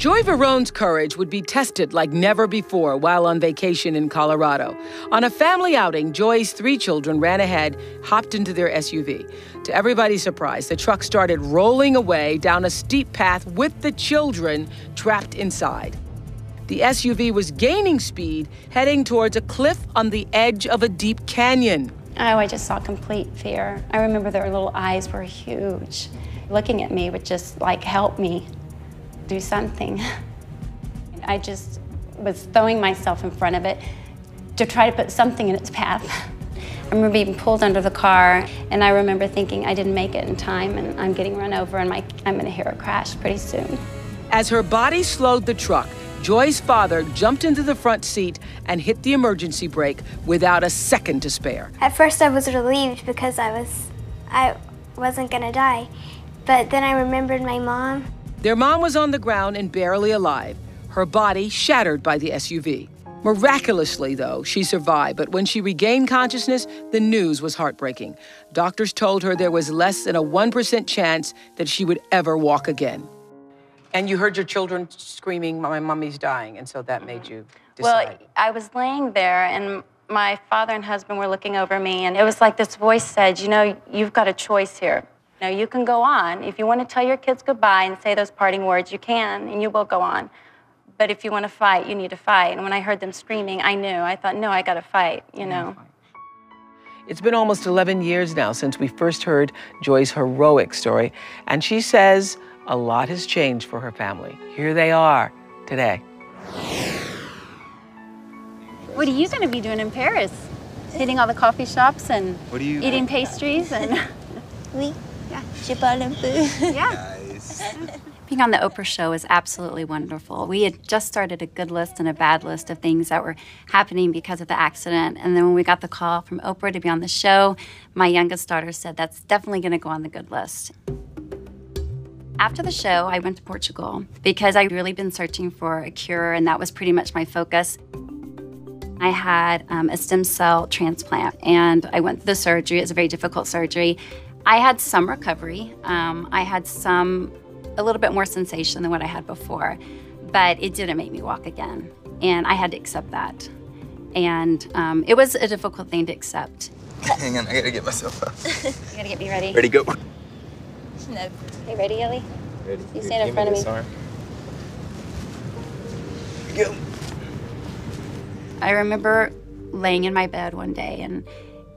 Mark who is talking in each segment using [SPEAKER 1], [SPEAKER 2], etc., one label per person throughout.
[SPEAKER 1] Joy Verone's courage would be tested like never before while on vacation in Colorado. On a family outing, Joy's 3 children ran ahead, hopped into their SUV. To everybody's surprise, the truck started rolling away down a steep path with the children trapped inside. The SUV was gaining speed, heading towards a cliff on the edge of a deep canyon.
[SPEAKER 2] Oh, I just saw complete fear. I remember their little eyes were huge. Looking at me would just like help me do something. I just was throwing myself in front of it to try to put something in its path. I remember being pulled under the car, and I remember thinking I didn't make it in time, and I'm getting run over, and I'm gonna hear a crash pretty soon.
[SPEAKER 1] As her body slowed the truck, Joy's father jumped into the front seat and hit the emergency brake without a second to spare.
[SPEAKER 3] At first I was relieved because I wasn't gonna die, but then I remembered my mom.
[SPEAKER 1] Their mom was on the ground and barely alive, her body shattered by the SUV. Miraculously, though, she survived, but when she regained consciousness, the news was heartbreaking. Doctors told her there was less than a 1% chance that she would ever walk again. And you heard your children screaming, "My mommy's dying," and so that made you decide.
[SPEAKER 2] Well, I was laying there, and my father and husband were looking over me, and it was like this voice said, you know, you've got a choice here. Now, you can go on. If you want to tell your kids goodbye and say those parting words, you can, and you will go on. But if you want to fight, you need to fight. And when I heard them screaming, I knew. I thought, no, I got to fight, you know.
[SPEAKER 1] It's been almost 11 years now since we first heard Joy's heroic story, and she says a lot has changed for her family. Here they are today.
[SPEAKER 4] What are you going to be doing in Paris? Hitting all the coffee shops and eating pastries and...
[SPEAKER 3] Oui.
[SPEAKER 4] Yeah.
[SPEAKER 3] Je parle un peu.
[SPEAKER 4] Yeah.
[SPEAKER 5] Nice.
[SPEAKER 2] Being on the Oprah show is absolutely wonderful. We had just started a good list and a bad list of things that were happening because of the accident. And then when we got the call from Oprah to be on the show, my youngest daughter said, that's definitely going to go on the good list. After the show, I went to Portugal because I'd really been searching for a cure, and that was pretty much my focus. I had a stem cell transplant, and I went through the surgery. It was a very difficult surgery. I had some recovery. I had a little bit more sensation than what I had before, but it didn't make me walk again. And I had to accept that. And it was a difficult thing to accept.
[SPEAKER 5] Hang on, I gotta get myself up.
[SPEAKER 2] You gotta get me ready.
[SPEAKER 5] Ready, go.
[SPEAKER 2] No. Okay, ready, Ellie?
[SPEAKER 5] Ready.
[SPEAKER 2] You stand in front of me.
[SPEAKER 5] Go.
[SPEAKER 2] I remember laying in my bed one day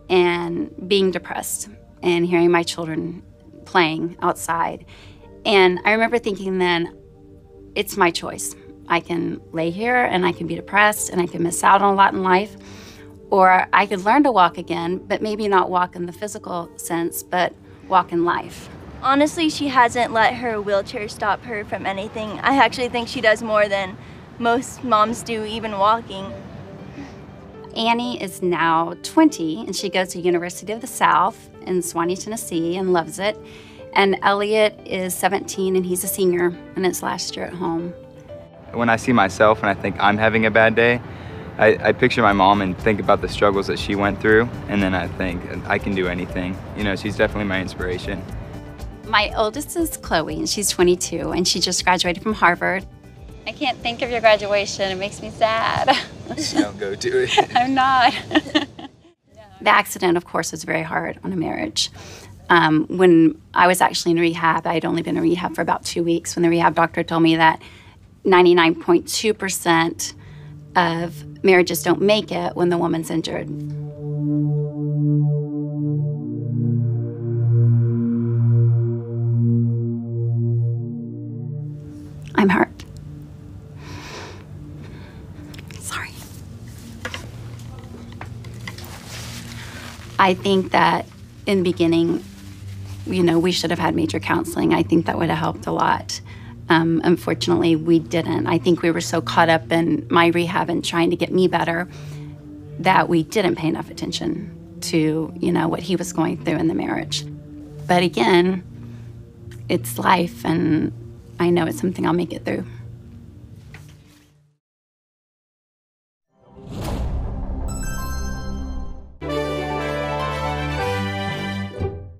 [SPEAKER 2] and being depressed and hearing my children playing outside. And I remember thinking then, it's my choice. I can lay here and I can be depressed and I can miss out on a lot in life, or I could learn to walk again, but maybe not walk in the physical sense, but walk in life.
[SPEAKER 6] Honestly, she hasn't let her wheelchair stop her from anything. I actually think she does more than most moms do, even walking.
[SPEAKER 2] Annie is now 20, and she goes to University of the South in Swanee, Tennessee, and loves it. And Elliot is 17, and he's a senior, and it's last year at home.
[SPEAKER 7] When I see myself and I think I'm having a bad day, I picture my mom and think about the struggles that she went through, and then I think I can do anything. You know, she's definitely my inspiration.
[SPEAKER 2] My oldest is Chloe, and she's 22, and she just graduated from Harvard. I can't think of your graduation. It makes me sad.
[SPEAKER 5] Don't go to it.
[SPEAKER 2] I'm not. The accident, of course, was very hard on a marriage. When I was actually in rehab, I'd only been in rehab for about 2 weeks when the rehab doctor told me that 99.2% of marriages don't make it when the woman's injured. I'm hurt. Sorry. I think that in the beginning, you know, we should have had major counseling. I think that would have helped a lot. Unfortunately, we didn't. I think we were so caught up in my rehab and trying to get me better that we didn't pay enough attention to, you know, what he was going through in the marriage. But again, it's life, and I know it's something I'll make it through.